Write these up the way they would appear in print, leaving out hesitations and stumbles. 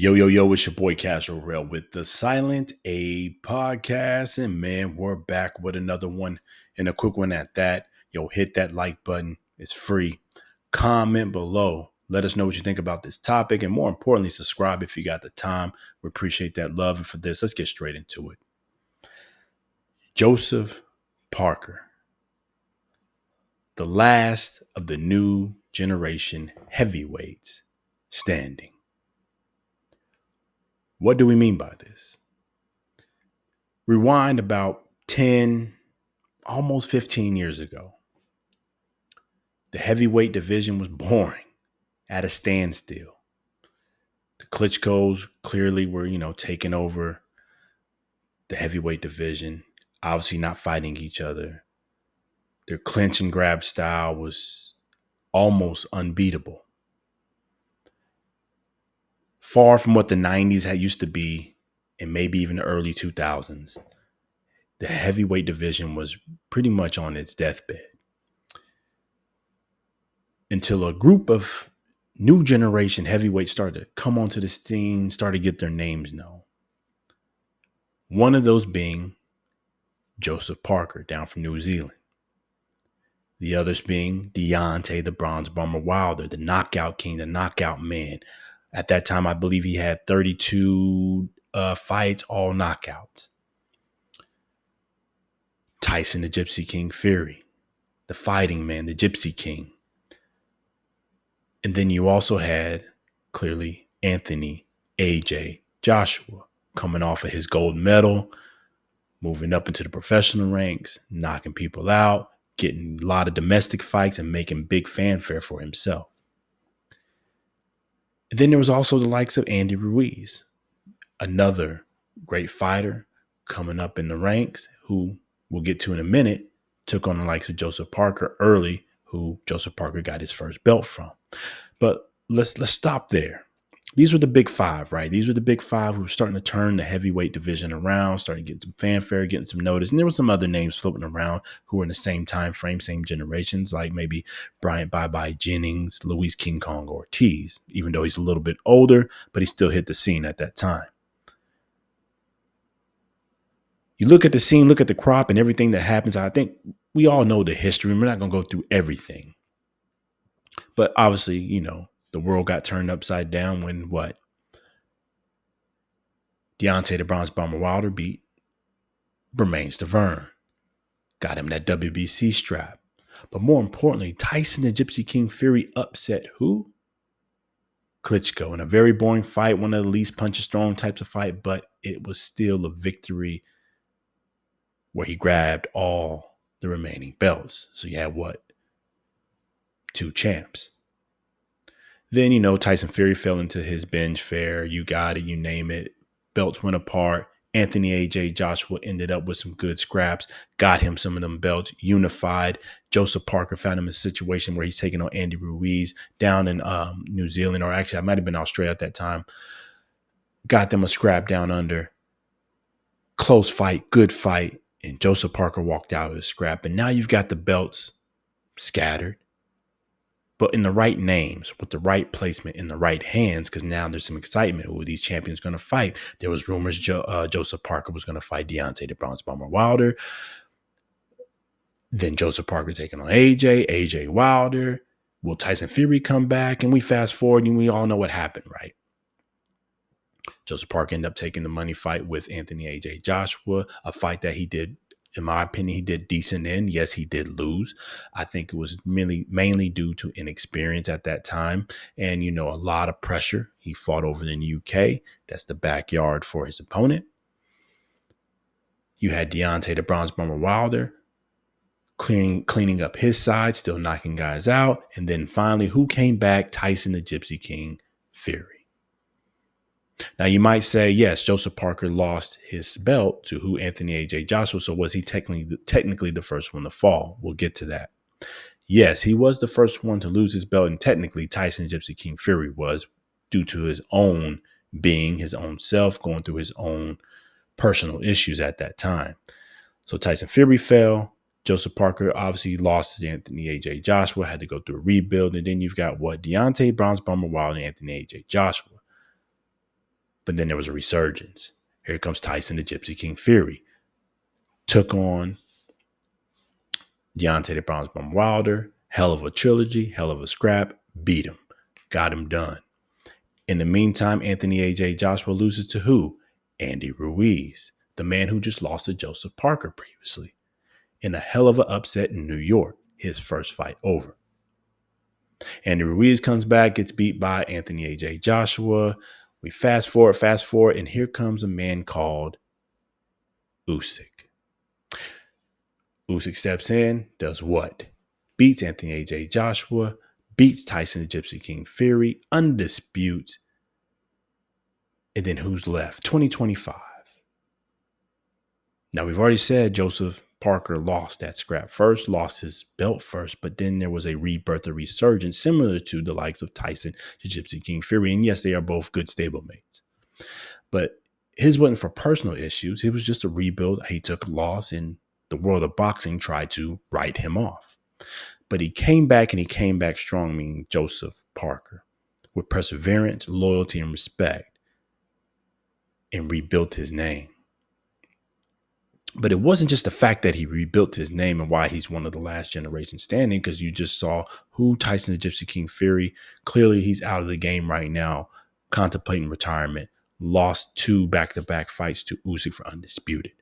Yo, yo, yo, it's your boy Castro Rail with the Silent A podcast. And man, we're back with another one and a quick one at that. Yo, hit that like button. It's free. Comment below. Let us know what you think about this topic. And more importantly, subscribe if you got the time. We appreciate that love. And for this, let's get straight into it. Joseph Parker, the last of the new generation heavyweights standing. What do we mean by this? Rewind about 10, almost 15 years ago. The heavyweight division was boring, at a standstill. The Klitschko's clearly were, taking over the heavyweight division, obviously not fighting each other. Their clinch and grab style was almost unbeatable. Far from what the 90s had used to be, and maybe even the early 2000s, the heavyweight division was pretty much on its deathbed. Until a group of new generation heavyweights started to come onto the scene, started to get their names known. One of those being Joseph Parker down from New Zealand. The others being Deontay the Bronze Bomber Wilder, the knockout king, the knockout man. At that time, I believe he had 32 fights, all knockouts. Tyson the Gypsy King Fury, the fighting man, the Gypsy King. And then you also had, clearly, Anthony AJ Joshua coming off of his gold medal, moving up into the professional ranks, knocking people out, getting a lot of domestic fights and making big fanfare for himself. And then there was also the likes of Andy Ruiz, another great fighter coming up in the ranks who we'll get to in a minute, took on the likes of Joseph Parker early, who Joseph Parker got his first belt from. But let's stop there. These were the big five, right? These were the big five who were starting to turn the heavyweight division around, starting to get some fanfare, getting some notice. And there were some other names floating around who were in the same time frame, same generations, like maybe Bryant Bye-Bye Jennings, Luis King Kong Ortiz, even though he's a little bit older, but he still hit the scene at that time. You look at the scene, look at the crop and everything that happens. I think we all know the history. We're not going to go through everything. But obviously, the world got turned upside down when what? Deontay the Bronze Bomber Wilder beat Bermane Stiverne. Got him that WBC strap. But more importantly, Tyson the Gypsy King Fury upset who? Klitschko in a very boring fight, one of the least punches thrown types of fight, but it was still a victory where he grabbed all the remaining belts. So you had what? 2 champs. Then, Tyson Fury fell into his binge fare. You got it, you name it. Belts went apart. Anthony AJ Joshua ended up with some good scraps, got him some of them belts, unified. Joseph Parker found him in a situation where he's taking on Andy Ruiz down in New Zealand, or actually I might have been Australia at that time. Got them a scrap down under. Close fight, good fight. And Joseph Parker walked out with a scrap. And now you've got the belts scattered, but in the right names, with the right placement in the right hands, because now there's some excitement. Who are these champions going to fight? There was rumors Joseph Parker was going to fight Deontay the Bronze Bomber Wilder. Then Joseph Parker taking on AJ Wilder. Will Tyson Fury come back? And we fast forward and we all know what happened, right? Joseph Parker ended up taking the money fight with Anthony AJ Joshua, a fight that he did, in my opinion, he did decent in. Yes, he did lose. I think it was mainly due to inexperience at that time and, a lot of pressure. He fought over in the UK. That's the backyard for his opponent. You had Deontay the Bronze Bomber Wilder cleaning up his side, still knocking guys out. And then finally, who came back? Tyson the Gypsy King Fury. Now, you might say, yes, Joseph Parker lost his belt to who? Anthony AJ Joshua. So was he technically the first one to fall? We'll get to that. Yes, he was the first one to lose his belt. And technically, Tyson Gypsy King Fury was, due to his own being, his own self, going through his own personal issues at that time. So Tyson Fury fell. Joseph Parker obviously lost to Anthony AJ Joshua, had to go through a rebuild. And then you've got what? Deontay Bronze Bomber Wilder and Anthony AJ Joshua. But then there was a resurgence. Here comes Tyson the Gypsy King Fury. Took on Deontay the Bronze Bomber Wilder. Hell of a trilogy, hell of a scrap. Beat him. Got him done. In the meantime, Anthony A.J. Joshua loses to who? Andy Ruiz, the man who just lost to Joseph Parker previously. In a hell of an upset in New York, his first fight over. Andy Ruiz comes back, gets beat by Anthony A.J. Joshua. We fast forward, and here comes a man called Usyk. Usyk steps in, does what? Beats Anthony A.J. Joshua, beats Tyson the Gypsy King Fury, undisputes. And then who's left? 2025. Now, we've already said Joseph Parker lost that scrap first, lost his belt first, but then there was a rebirth, a resurgence, similar to the likes of Tyson the Gypsy King Fury. And yes, they are both good stablemates. But his wasn't for personal issues. It was just a rebuild. He took a loss, and the world of boxing tried to write him off. But he came back, and he came back strong, meaning Joseph Parker, with perseverance, loyalty, and respect, and rebuilt his name. But it wasn't just the fact that he rebuilt his name and why he's one of the last generation standing, because you just saw who Tyson the Gypsy King Fury. Clearly, he's out of the game right now, contemplating retirement. Lost 2 back-to-back fights to Usyk for undisputed.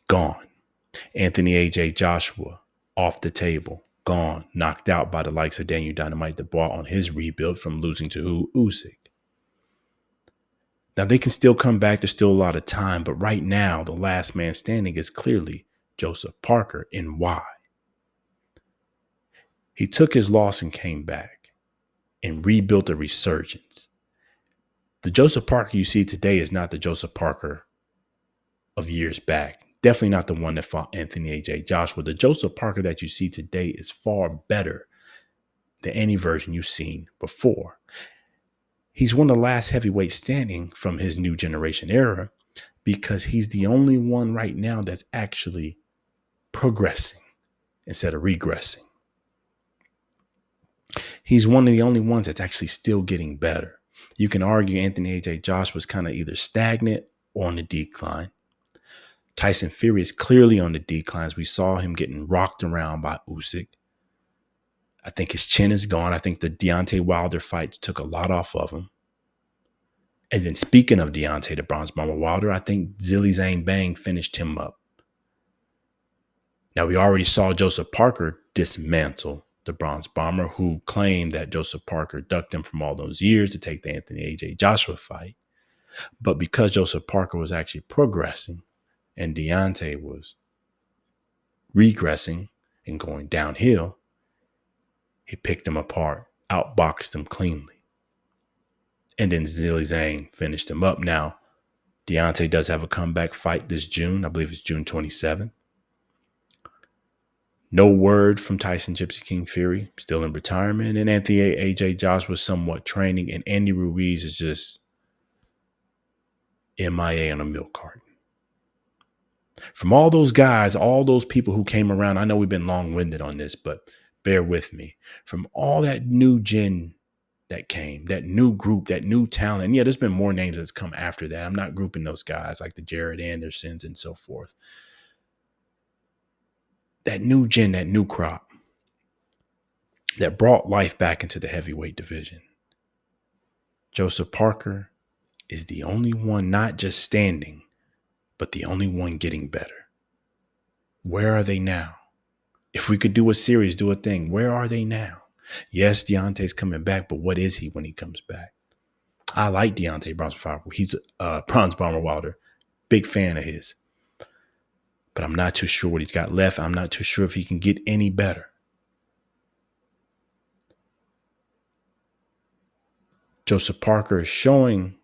Gone. Anthony A.J. Joshua, off the table. Gone. Knocked out by the likes of Daniel Dynamite Dubois on his rebuild from losing to who? Usyk. Now, they can still come back. There's still a lot of time. But right now, the last man standing is clearly Joseph Parker. And why? He took his loss and came back and rebuilt a resurgence. The Joseph Parker you see today is not the Joseph Parker of years back. Definitely not the one that fought Anthony A.J. Joshua. The Joseph Parker that you see today is far better than any version you've seen before. He's one of the last heavyweights standing from his new generation era because he's the only one right now that's actually progressing instead of regressing. He's one of the only ones that's actually still getting better. You can argue Anthony A.J. Joshua was kind of either stagnant or on the decline. Tyson Fury is clearly on the decline, as we saw him getting rocked around by Usyk. I think his chin is gone. I think the Deontay Wilder fights took a lot off of him. And then speaking of Deontay the Bronze Bomber Wilder, I think Zilly Zane Bang finished him up. Now, we already saw Joseph Parker dismantle the Bronze Bomber, who claimed that Joseph Parker ducked him from all those years to take the Anthony A.J. Joshua fight. But because Joseph Parker was actually progressing and Deontay was regressing and going downhill, he picked him apart, outboxed him cleanly. And then Zilly Zane finished him up. Now, Deontay does have a comeback fight this June. I believe it's June 27th. No word from Tyson Gypsy King Fury, still in retirement. And Anthony A.J. Joshua was somewhat training. And Andy Ruiz is just MIA on a milk carton. From all those guys, all those people who came around, I know we've been long-winded on this, but bear with me. From all that new gen that came, that new group, that new talent. And yeah, there's been more names that's come after that. I'm not grouping those guys like the Jared Andersons and so forth. That new gen, that new crop that brought life back into the heavyweight division. Joseph Parker is the only one not just standing, but the only one getting better. Where are they now? If we could do a series, do a thing, where are they now? Yes, Deontay's coming back, but what is he when he comes back? I like Deontay Bronze Bomber. He's a Bronze Bomber Wilder. Big fan of his. But I'm not too sure what he's got left. I'm not too sure if he can get any better. Joseph Parker is showing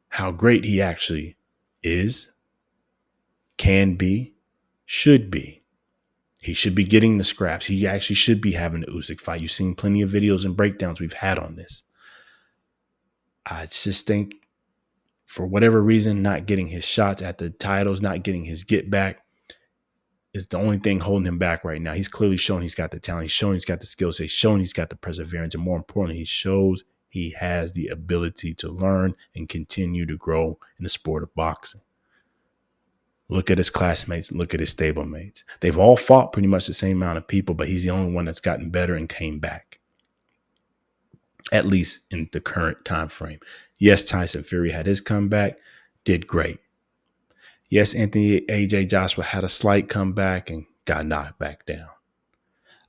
how great he actually is, can be, should be. He should be getting the scraps. He actually should be having the Usyk fight. You've seen plenty of videos and breakdowns we've had on this. I just think for whatever reason, not getting his shots at the titles, not getting his get back is the only thing holding him back right now. He's clearly shown he's got the talent. He's shown he's got the skills. He's shown he's got the perseverance. And more importantly, he shows He has the ability to learn and continue to grow in the sport of boxing. Look at his classmates. Look at his stablemates. They've all fought pretty much the same amount of people, but he's the only one that's gotten better and came back, at least in the current time frame. Yes, Tyson Fury had his comeback, did great. Yes, Anthony AJ Joshua had a slight comeback and got knocked back down.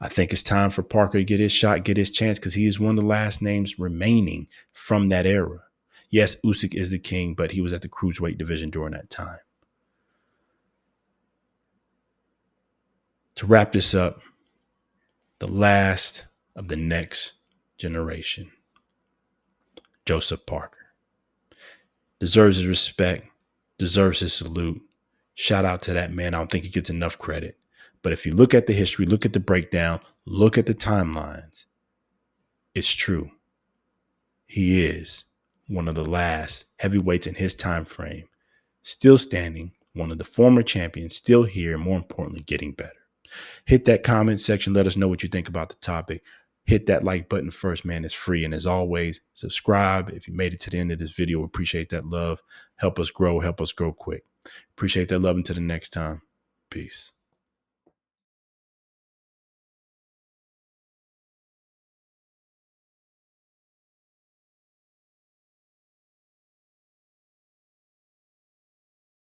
I think it's time for Parker to get his shot, get his chance, because he is one of the last names remaining from that era. Yes, Usyk is the king, but he was at the cruiserweight division during that time. To wrap this up, the last of the next generation, Joseph Parker, deserves his respect, deserves his salute. Shout out to that man. I don't think he gets enough credit. But if you look at the history, look at the breakdown, look at the timelines, it's true. He is one of the last heavyweights in his time frame, still standing, one of the former champions, still here, and more importantly, getting better. Hit that comment section. Let us know what you think about the topic. Hit that like button first, man. It's free. And as always, subscribe. If you made it to the end of this video, we appreciate that love. Help us grow quick. Appreciate that love. Until the next time. Peace.